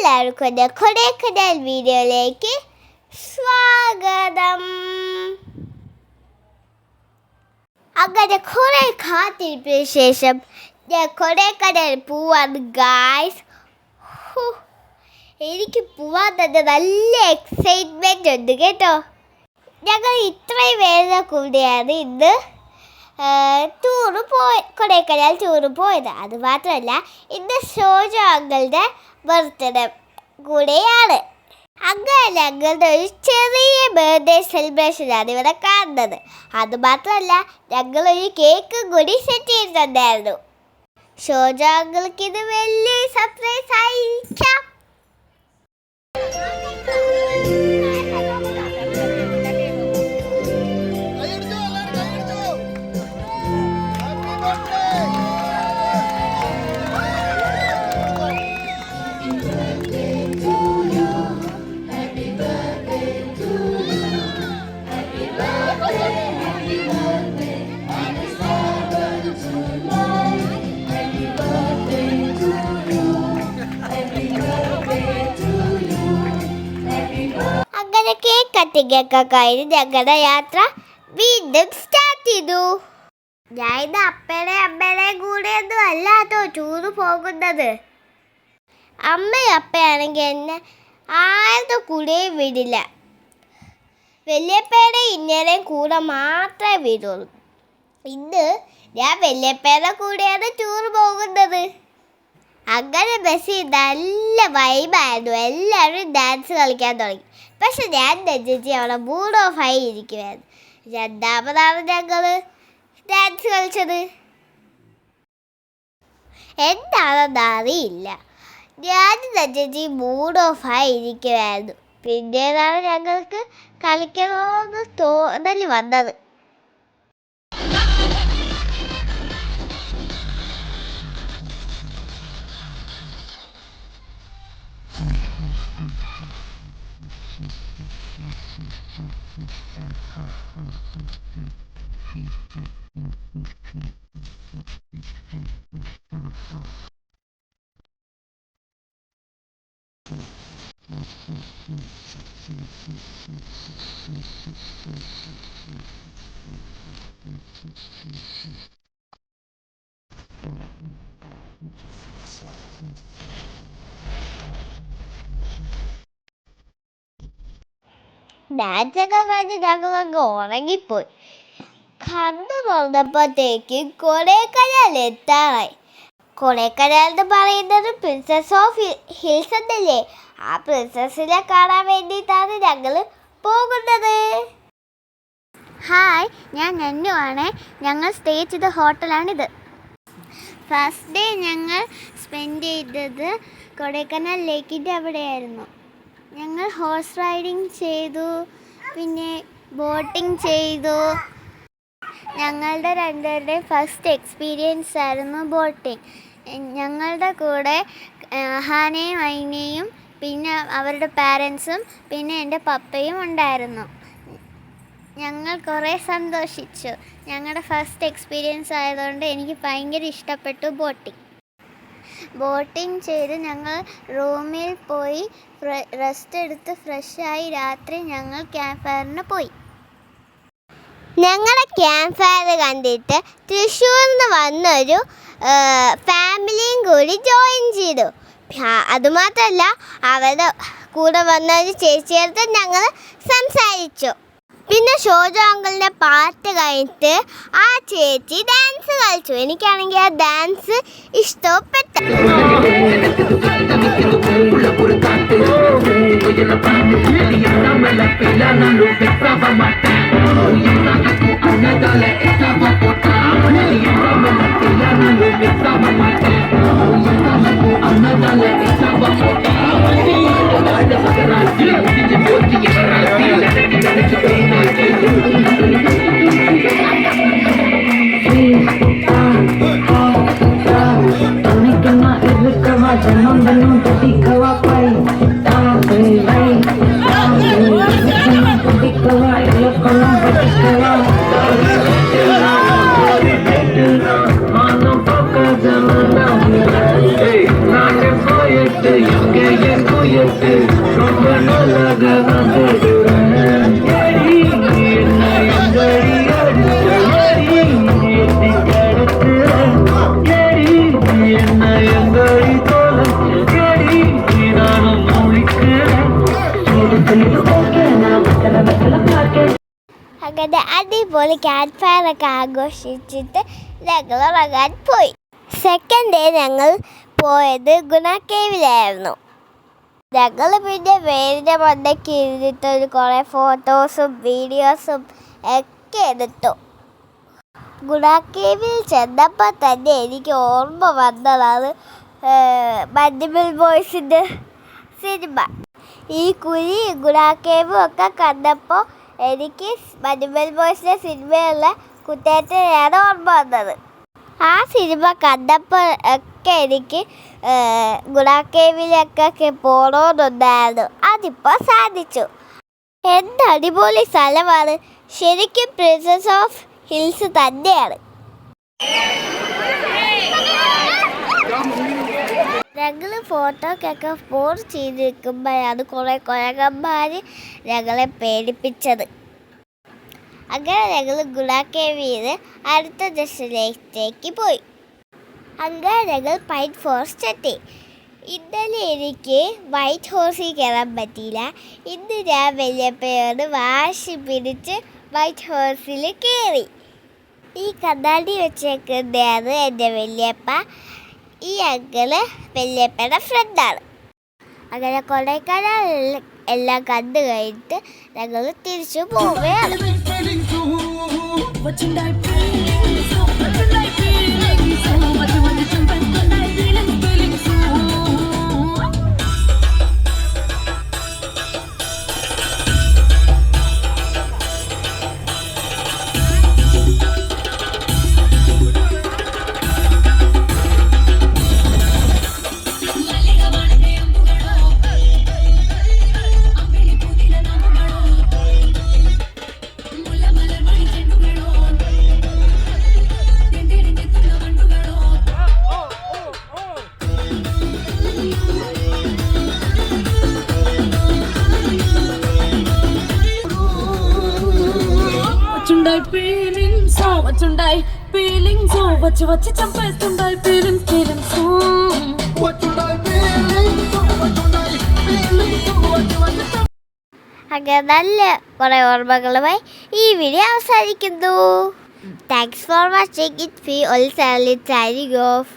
എല്ലാവർക്കും എൻ്റെ കൊടൈക്കനാൽ വീഡിയോയിലേക്ക് സ്വാഗതം. അങ്ങനെ കുറെ കാത്തിരിപ്പിന് ശേഷം ഞാൻ കൊടൈക്കനാൽ പോവാണ് ഗായ്സ്. എനിക്ക് പോവാൻ തന്നെ നല്ല എക്സൈറ്റ്മെൻ്റ് ഉണ്ട് കേട്ടോ. ഞങ്ങൾ ഇത്രയും പേരുടെ കൂടെയാണ് ഇന്ന് കൊടൈക്കനാൽ ടൂറ് പോയത്. അതുമാത്രമല്ല ഇന്ന് ഷോജോ അങ്കിളുടെ ബർത്ത്ഡേ കൂടെയാണ്. അങ്ങനെ ഞങ്ങളുടെ ഒരു ചെറിയ ബർത്ത്ഡേ സെലിബ്രേഷനാണ് ഇവിടെ കാണുന്നത്. അതുമാത്രമല്ല ഞങ്ങളൊരു കേക്ക് കൂടി സെറ്റ് ചെയ്തിട്ടുണ്ടായിരുന്നു. ഷോജോ അങ്കിൾക്ക് ഇത് വലിയ സർപ്രൈസ് ആയിരിക്കാം. കേക്ക് കട്ടിങ്ങൊക്കെ കഴിഞ്ഞ് ഞങ്ങളുടെ യാത്ര വീണ്ടും സ്റ്റാർട്ട് ചെയ്തു. ഞാൻ ഇത് അമ്മയുടെയും കൂടെയൊന്നും അല്ലാട്ടോ ടൂറ് പോകുന്നത്. അമ്മയും അപ്പയാണെങ്കിൽ എന്നെ ആരുടെ കൂടെയും വിടില്ല. വല്യപ്പയുടെ ഇന്നലെയും കൂടെ മാത്രമേ വിടുള്ളൂ. ഇന്ന് ഞാൻ വല്യപ്പയുടെ കൂടെയാണ് ടൂർ പോകുന്നത്. അങ്ങനെ ബസ്സിൽ നല്ല വൈബായിരുന്നു. എല്ലാവരും ഡാൻസ് കളിക്കാൻ തുടങ്ങി. പക്ഷെ ഞാൻ ചേച്ചി അവിടെ മൂഡ് ഓഫ് ആയി ഇരിക്കുമായിരുന്നു. രണ്ടാമതാണ് ഞങ്ങൾ ഡാൻസ് കളിച്ചത്. എന്താണെന്ന് അറിയില്ല, ഞാൻ ചേച്ചി മൂഡ് ഓഫ് ആയി ഇരിക്കുമായിരുന്നു. പിന്നീടാണ് ഞങ്ങൾക്ക് കളിക്കണമെന്ന് തോന്നൽ വന്നത്. ഡാൻസൊക്കെ കഴിഞ്ഞ് ഞങ്ങളങ്ങ് ഉറങ്ങിപ്പോയി. കണ്ണു തുറന്നപ്പോഴത്തേക്ക് കൊടൈക്കനാൽ എത്താറായി. കൊടൈക്കനാൽ എന്ന് പറയുന്നത് പ്രിൻസസ് ഓഫ് ഹിൽസ് എന്നല്ലേ, ആ പ്രിൻസസിനെ കാണാൻ വേണ്ടിയിട്ടാണ് ഞങ്ങൾ പോകുന്നത്. ഹായ്, ഞാൻ നന്നു ആണ്. ഞങ്ങൾ സ്റ്റേ ചെയ്ത ഹോട്ടലാണിത്. ഫസ്റ്റ് ഡേ ഞങ്ങൾ സ്പെൻഡ് ചെയ്തത് കൊടൈക്കനാൽ ലേക്കിൻ്റെ അവിടെയായിരുന്നു. ഞങ്ങൾ ഹോഴ്സ് റൈഡിങ് ചെയ്തു, പിന്നെ ബോട്ടിങ് ചെയ്തു. ഞങ്ങളുടെ രണ്ടുപേരുടെയും ഫസ്റ്റ് എക്സ്പീരിയൻസ് ആയിരുന്നു ബോട്ടിങ്. ഞങ്ങളുടെ കൂടെ ഹാനയും ഐനയും പിന്നെ അവരുടെ പാരൻസും പിന്നെ എൻ്റെ പപ്പയും ഉണ്ടായിരുന്നു. ഞങ്ങൾ കുറേ സന്തോഷിച്ചു. ഞങ്ങളുടെ ഫസ്റ്റ് എക്സ്പീരിയൻസ് ആയതുകൊണ്ട് എനിക്ക് ഭയങ്കര ഇഷ്ടപ്പെട്ടു ബോട്ടിങ് ചെയ്ത് ഞങ്ങൾ റൂമിൽ പോയി റെസ്റ്റ് എടുത്ത് ഫ്രഷായി രാത്രി ഞങ്ങൾ ക്യാമ്പ് ഫയറിന് പോയി. ഞങ്ങളുടെ ക്യാമ്പ് ഫയർ കണ്ടിട്ട് തൃശ്ശൂരിൽ നിന്ന് വന്നൊരു ഫാമിലിയും കൂടി ജോയിൻ ചെയ്തു. അതുമാത്രമല്ല അവരുടെ കൂടെ വന്നൊരു ചേച്ചിയെടുത്ത് ഞങ്ങൾ സംസാരിച്ചു. പിന്നെ ഷോജോ അങ്കിളിൻ്റെ പാട്ട് കഴിഞ്ഞിട്ട് ആ ചേച്ചി ഡാൻസ് കളിച്ചു. എനിക്കാണെങ്കിൽ ആ ഡാൻസ് ഇഷ്ടപ്പെട്ടു. അങ്ങനെ അടിപൊളി ക്യാമ്പ് ഫയറൊക്കെ ആഘോഷിച്ചിട്ട് ഞങ്ങൾ ഉറങ്ങാൻ പോയി. സെക്കൻഡ് ഡേ ഞങ്ങൾ പോയത് ഗുണ കേവിലായിരുന്നു. ഞങ്ങൾ പിന്നെ വേരിൻ്റെ മണ്ടയ്ക്ക് ഇരുന്നിട്ട് കുറേ ഫോട്ടോസും വീഡിയോസും ഒക്കെ എടുത്തു. ഗുണ കേവിൽ ചെന്നപ്പോൾ തന്നെ എനിക്ക് ഓർമ്മ വന്നതാണ് മഞ്ഞുമൽ ബോയ്സിൻ്റെ സിനിമ. ഈ കുഴി ഗുണ കേവും ഒക്കെ കണ്ടപ്പോൾ എനിക്ക് മഞ്ഞുമൽ ബോയ്സിൻ്റെ സിനിമയുള്ള കുട്ടേറ്റനെയാണ് ഓർമ്മ വന്നത്. ആ സിനിമ കണ്ടപ്പോൾ ഒക്കെ എനിക്ക് ഗുണ കേവിലൊക്കെ പോകണമെന്നുണ്ടായിരുന്നു. അതിപ്പോൾ സാധിച്ചു. എന്ത് അടിപൊളി സ്ഥലമാണ്. ശരിക്കും പ്രിൻസസ് ഓഫ് ഹിൽസ് തന്നെയാണ്. ഞങ്ങൾ ഫോട്ടോക്കൊക്കെ പോസ്റ്റ് ചെയ്ത് നിൽക്കുമ്പോഴാണ് കുറേ കുരങ്ങന്മാർ ഞങ്ങളെ പേടിപ്പിച്ചത്. അങ്ങനെ ഞങ്ങൾ ഗുണ കേവിൽ നിന്ന് അടുത്ത ഡെസ്റ്റിനേഷനിലേക്ക് പോയി. അങ്ങനെ ഞങ്ങൾ പൈൻ ഫോറസ്റ്റ് എത്തി. ഇന്നലെ എനിക്ക് വൈറ്റ് ഹോഴ്സിൽ കയറാൻ പറ്റിയില്ല. ഇന്ന് ഞാൻ വല്യപ്പയോട് വാശി പിടിച്ച് വൈറ്റ് ഹോഴ്സിൽ കയറി. ഈ കണ്ണാടി വെച്ചേക്കുന്നതാണ് എൻ്റെ വല്യപ്പ. ഈ അങ്കിള് വല്യപ്പയുടെ ഫ്രണ്ടാണ്. അങ്ങനെ കൊടൈക്കനാൽ എല്ലാം കണ്ടു കഴിഞ്ഞിട്ട് ഞങ്ങൾ തിരിച്ചു പോവുകയാണ്. వచ్చి చంపేస్తుండాయి ఫీలింగ్స్ അങ്ങനെ നല്ല കുറേ ഓർമ്മകളുമായി ഈ വീഡിയോ അവസാനിക്കുന്നു. Thanks for watching. ഇറ്റ് ഫീ ഓൾ സാലി സൈനിങ് ഓഫ്.